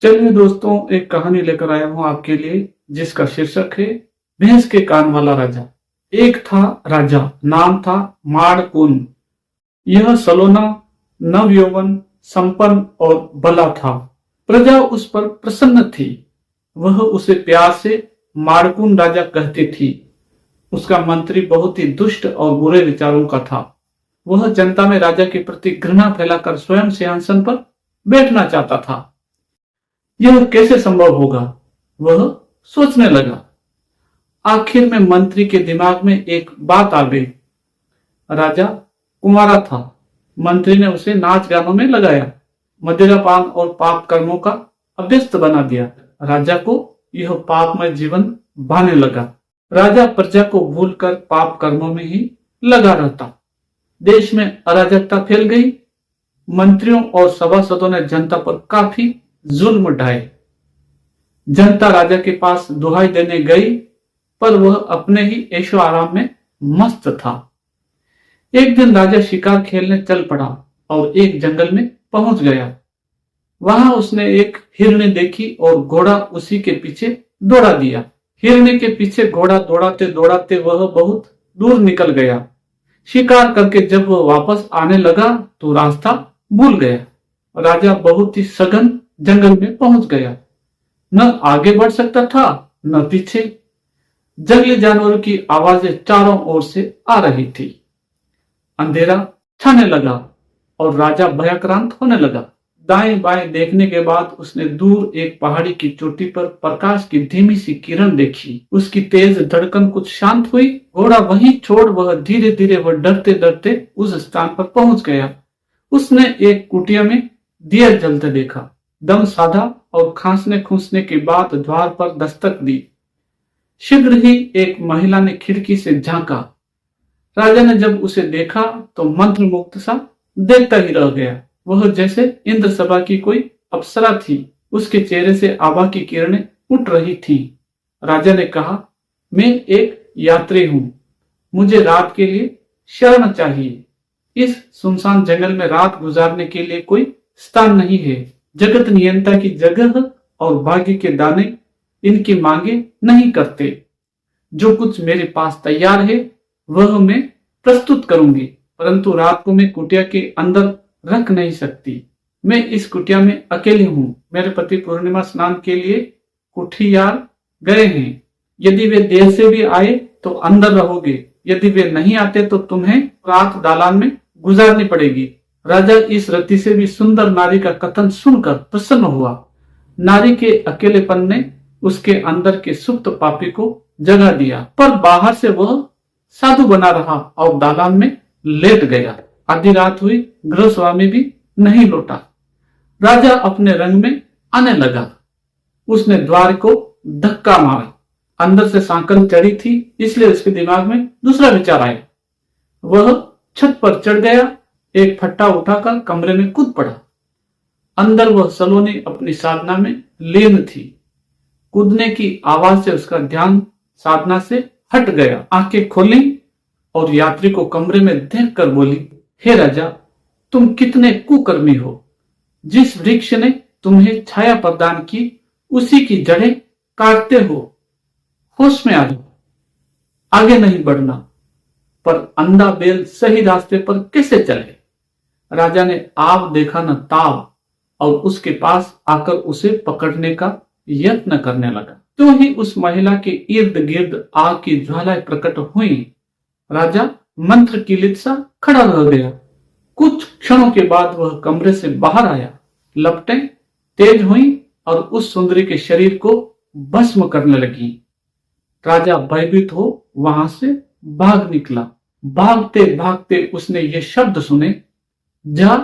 चलिए दोस्तों, एक कहानी लेकर आया हूं आपके लिए जिसका शीर्षक है भैंस के कान वाला राजा। एक था राजा, नाम था माड़कुन। यह सलोना, नवयौवन, संपन्न और भला था। प्रजा उस पर प्रसन्न थी। वह उसे प्यार से माड़कुन राजा कहती थी। उसका मंत्री बहुत ही दुष्ट और बुरे विचारों का था। वह जनता में राजा के प्रति घृणा फैलाकर स्वयं सिंहासन पर बैठना चाहता था। यह कैसे संभव होगा, वह सोचने लगा। आखिर में मंत्री के दिमाग में एक बात आ गई। राजा कुंवारा था। मंत्री ने उसे नाच गानों में लगाया, मदिरापान और पाप कर्मों का अभ्यस्त बना दिया। राजा को यह पापमय जीवन भाने लगा। राजा प्रजा को भूलकर पाप कर्मों में ही लगा रहता। देश में अराजकता फैल गई। मंत्रियों और सभासदों ने जनता पर काफी जुल्म ढाए। जनता राजा के पास दुहाई देने गई, पर वह अपने ही ऐशो आराम में मस्त था। एक दिन राजा शिकार खेलने चल पड़ा और एक जंगल में पहुंच गया। वहां उसने एक हिरनी देखी और घोड़ा उसी के पीछे दौड़ा दिया। हिरनी के पीछे घोड़ा दौड़ाते दौड़ाते वह बहुत दूर निकल गया। शिकार करके जब वह वापस आने लगा तो रास्ता भूल गया। राजा बहुत ही सघन जंगल में पहुंच गया। न आगे बढ़ सकता था न पीछे। जंगली जानवरों की आवाजें चारों ओर से आ रही थी। अंधेरा छाने लगा और राजा भयाक्रांत होने लगा। दाएं बाएं देखने के बाद उसने दूर एक पहाड़ी की चोटी पर प्रकाश की धीमी सी किरण देखी। उसकी तेज धड़कन कुछ शांत हुई। घोड़ा वहीं छोड़ वह धीरे धीरे वह डरते डरते उस स्थान पर पहुंच गया। उसने एक कुटिया में दिया जलते देखा। दम साधा और खांसने खूंसने के बाद द्वार पर दस्तक दी। शीघ्र ही एक महिला ने खिड़की से झांका। राजा ने जब उसे देखा तो मंत्र मुक्त सा देखता ही रह गया। वह जैसे इंद्र सभा की कोई अप्सरा थी। उसके चेहरे से आभा की किरणें उठ रही थी। राजा ने कहा, मैं एक यात्री हूं। मुझे रात के लिए शरण चाहिए। इस सुनसान जंगल में रात गुजारने के लिए कोई स्थान नहीं है। जगत नियंता की जगह और भाग्य के दाने इनकी मांगे नहीं करते। जो कुछ मेरे पास तैयार है वह मैं प्रस्तुत करूंगी, परंतु रात को मैं कुटिया के अंदर रख नहीं सकती। मैं इस कुटिया में अकेली हूँ। मेरे पति पूर्णिमा स्नान के लिए कुठियार गए हैं। यदि वे देर से भी आए तो अंदर रहोगे। यदि वे नहीं आते तो तुम्हें रात दालान में गुजारनी पड़ेगी। राजा इस रति से भी सुंदर नारी का कथन सुनकर प्रसन्न हुआ। नारी के अकेलेपन ने उसके अंदर के सुप्त पापी को जगा दिया, पर बाहर से वह साधु बना रहा और दालान में लेट गया। आधी रात हुई, गृह स्वामी भी नहीं लौटा। राजा अपने रंग में आने लगा। उसने द्वार को धक्का मारा। अंदर से सांकल चढ़ी थी, इसलिए उसके दिमाग में दूसरा विचार आया। वह छत पर चढ़ गया, एक फट्टा उठाकर कमरे में कूद पड़ा। अंदर वह सलोनी अपनी साधना में लीन थी। कूदने की आवाज से उसका ध्यान साधना से हट गया। आंखें खोली और यात्री को कमरे में देखकर बोली, हे राजा, तुम कितने कुकर्मी हो। जिस वृक्ष ने तुम्हें छाया प्रदान की उसी की जड़ें काटते हो। होश में आ जाओ, आगे नहीं बढ़ना। पर अंधा बैल सही रास्ते पर कैसे चले। राजा ने आव देखा न ताव और उसके पास आकर उसे पकड़ने का यत्न करने लगा। तो ही उस महिला के इर्द गिर्द आग की ज्वालाएं प्रकट हुई। राजा मंत्र कीलित सा खड़ा रह गया। कुछ क्षणों के बाद वह कमरे से बाहर आया। लपटें तेज हुई और उस सुंदरी के शरीर को भस्म करने लगी। राजा भयभीत हो वहां से भाग निकला। भागते भागते उसने ये शब्द सुने, जा,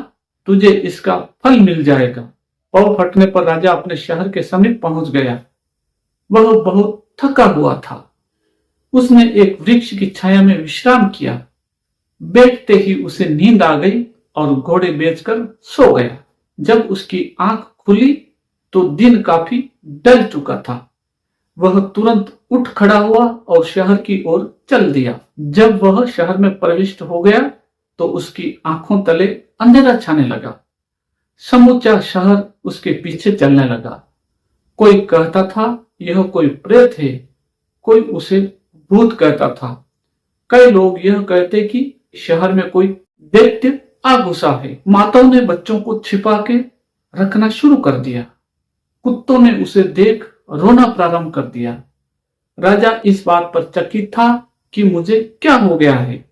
तुझे इसका फल मिल जाएगा। पांव फटने पर राजा अपने शहर के समीप पहुंच गया। वह बहुत थका हुआ था। उसने एक वृक्ष की छाया में विश्राम किया। बैठते ही उसे नींद आ गई और घोड़े बेचकर सो गया। जब उसकी आंख खुली तो दिन काफी ढल चुका था। वह तुरंत उठ खड़ा हुआ और शहर की ओर चल दिया। जब वह शहर में प्रविष्ट हो गया तो उसकी आंखों तले अंधेरा छाने लगा। समूचा शहर उसके पीछे चलने लगा। कोई कहता था यह कोई प्रेत है, कोई उसे भूत कहता था। कई लोग यह कहते कि शहर में कोई दैत्य आ घुसा है। माताओं ने बच्चों को छिपा के रखना शुरू कर दिया। कुत्तों ने उसे देख रोना प्रारंभ कर दिया। राजा इस बात पर चकित था कि मुझे क्या हो गया है।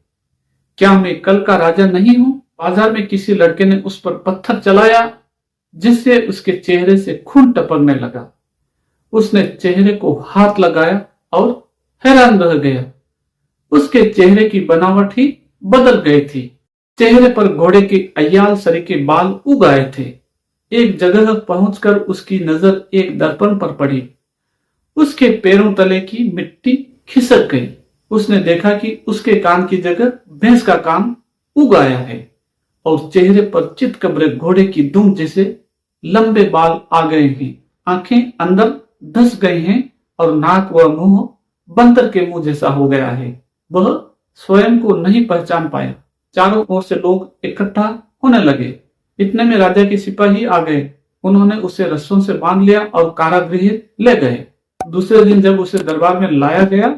क्या मैं कल का राजा नहीं हूं? बाजार में किसी लड़के ने उस पर पत्थर चलाया, जिससे उसके चेहरे से खून टपकने लगा। उसने चेहरे को हाथ लगाया और हैरान रह गया। उसके चेहरे की बनावट ही बदल गई थी। चेहरे पर घोड़े के अय्याल सरीखे बाल उग आए थे। एक जगह पहुंचकर उसकी नजर एक दर्पण पर पड़ी। उसके पैरों तले की मिट्टी खिसक गई। उसने देखा कि उसके कान की जगह भैंस का कान उग आया है और चेहरे पर चितकबरे घोड़े की दुम जैसे लंबे बाल आ गए हैं। आंखें अंदर धस गई हैं और नाक व मुंह बंदर के मुंह जैसा हो गया है। वह स्वयं को नहीं पहचान पाया। चारों ओर से लोग इकट्ठा होने लगे। इतने में राजा के सिपाही आ गए। उन्होंने उसे रस्सों से बांध लिया और कारागृह ले गए। दूसरे दिन जब उसे दरबार में लाया गया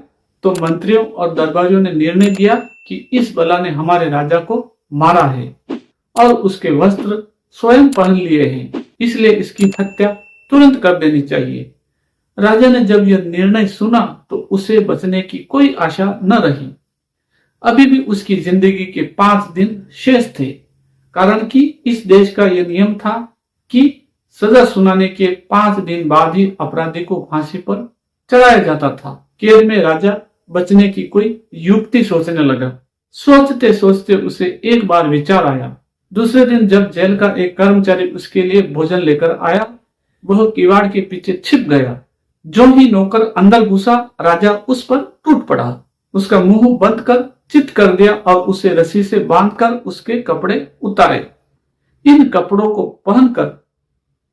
तो मंत्रियों और दरबारियों ने निर्णय दिया कि इस बला ने हमारे राजा को मारा है और उसके वस्त्र स्वयं पहन लिए हैं, इसलिए इसकी हत्या तुरंत कर देनी चाहिए। राजा ने जब यह निर्णय सुना तो उसे बचने की कोई आशा न रही। अभी भी उसकी जिंदगी के 5 दिन शेष थे, कारण कि इस देश का यह नियम था कि सजा सुनाने के 5 दिन बाद ही अपराधी को फांसी पर चढ़ाया जाता था। कैद में राजा बचने की कोई युक्ति सोचने लगा। सोचते सोचते उसे एक बार विचार आया। दूसरे दिन जब जेल का एक कर्मचारी उसके लिए भोजन लेकर आया, वह किवाड़ के पीछे छिप गया। जो ही नौकर अंदर घुसा, राजा उस पर टूट पड़ा। उसका मुंह बंद कर चित कर दिया और उसे रस्सी से बांधकर उसके कपड़े उतारे। इन कपड़ों को पहनकर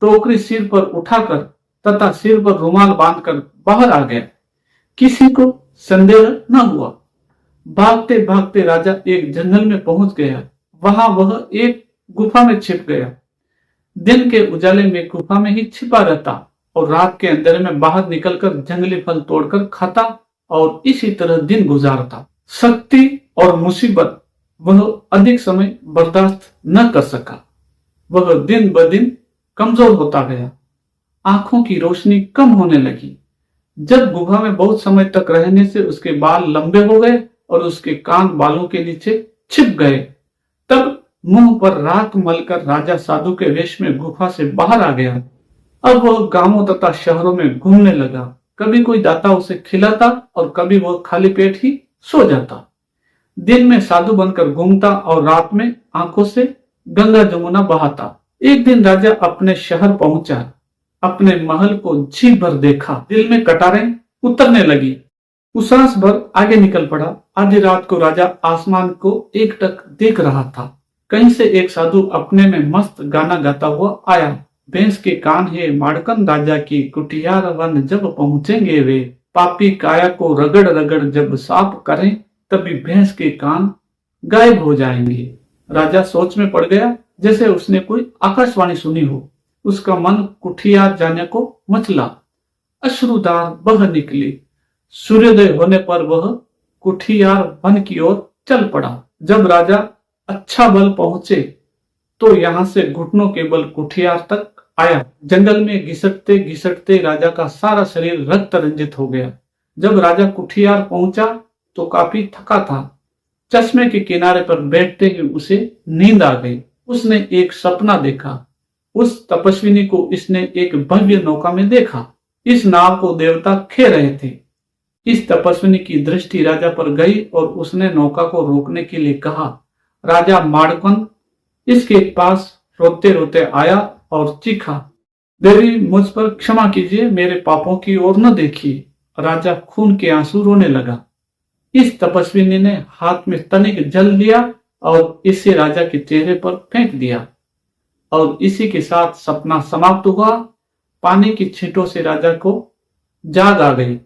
टोकरी सिर पर उठाकर तथा सिर पर रुमाल बांधकर बाहर आ गया। किसी को संदेह न हुआ। भागते भागते राजा एक जंगल में पहुंच गया। वहां वह एक गुफा में छिप गया। दिन के उजाले में गुफा में ही छिपा रहता और रात के अंधेरे में बाहर निकलकर जंगली फल तोड़कर खाता और इसी तरह दिन गुजारता। शक्ति और मुसीबत वह अधिक समय बर्दाश्त न कर सका। वह दिन ब दिन कमजोर होता गया। आंखों की रोशनी कम होने लगी। जब गुफा में बहुत समय तक रहने से उसके बाल लंबे हो गए और उसके कान बालों के नीचे छिप गए, तब मुंह पर राख मलकर राजा साधु के वेश में गुफा से बाहर आ गया। अब वह गांवों तथा शहरों में घूमने लगा। कभी कोई दाता उसे खिलाता और कभी वह खाली पेट ही सो जाता। दिन में साधु बनकर घूमता और रात में आंखों से गंगा जमुना बहाता। एक दिन राजा अपने शहर पहुंचा। अपने महल को जी भर देखा। दिल में कटारें उतरने लगी। उसास भर आगे निकल पड़ा। आधी रात को राजा आसमान को एकटक देख रहा था। कहीं से एक साधु अपने में मस्त गाना गाता हुआ आया। भैंस के कान है माड़कन राजा की, कुटियार वन जब पहुंचेंगे वे, पापी काया को रगड़ रगड़ जब साफ करें, तभी भैंस के कान गायब हो जाएंगे। राजा सोच में पड़ गया, जैसे उसने कोई आकाशवाणी सुनी हो। उसका मन कुठियार जाने को मचला। अश्रुधार बह निकली। सूर्योदय होने पर वह कुठियार वन की ओर चल पड़ा। जब राजा अच्छा बल पहुंचे तो यहां से घुटनों के बल कुठियार तक आया। जंगल में घिसटते घिसटते राजा का सारा शरीर रक्त रंजित हो गया। जब राजा कुठियार पहुंचा तो काफी थका था। चश्मे के किनारे पर बैठते ही उसे नींद आ गई। उसने एक सपना देखा। उस तपस्विनी को इसने एक भव्य नौका में देखा। इस नाव को देवता खे रहे थे। इस तपस्विनी की दृष्टि राजा पर गई और उसने नौका को रोकने के लिए कहा। राजा माड़कन इसके पास रोते रोते आया और चीखा, देवी मुझ पर क्षमा कीजिए, मेरे पापों की ओर न देखिए। राजा खून के आंसू रोने लगा। इस तपस्विनी ने हाथ में तनिक जल लिया और इसे राजा के चेहरे पर फेंक दिया और इसी के साथ सपना समाप्त हुआ। पानी की छींटों से राजा को जाग आ गई।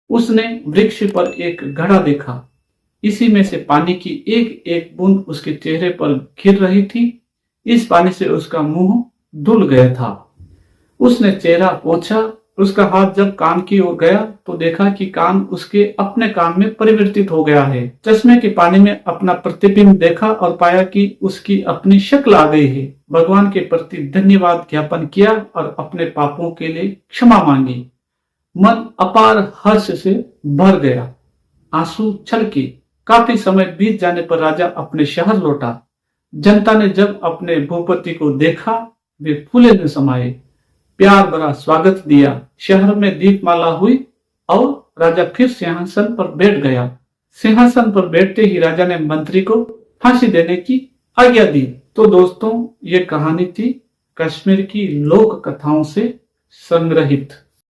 उसने वृक्ष पर एक घड़ा देखा। इसी में से पानी की एक एक बूंद उसके चेहरे पर गिर रही थी। इस पानी से उसका मुंह धुल गया था। उसने चेहरा पोंछा। उसका हाथ जब कान की ओर गया तो देखा कि कान उसके अपने कान में परिवर्तित हो गया है। चश्मे के पानी में अपना प्रतिबिंब देखा और पाया कि उसकी अपनी शक्ल आ गई है। भगवान के प्रति धन्यवाद ज्ञापन किया और अपने पापों के लिए क्षमा मांगी। मन अपार हर्ष से भर गया, आंसू छलके। काफी समय बीत जाने पर राजा अपने शहर लौटा। जनता ने जब अपने भूपति को देखा, वे फूले न समाये, प्यार भरा स्वागत दिया। शहर में दीपमाला हुई और राजा फिर सिंहासन पर बैठ गया। सिंहासन पर बैठते ही राजा ने मंत्री को फांसी देने की आज्ञा दी। तो दोस्तों, ये कहानी थी कश्मीर की लोक कथाओं से संग्रहित।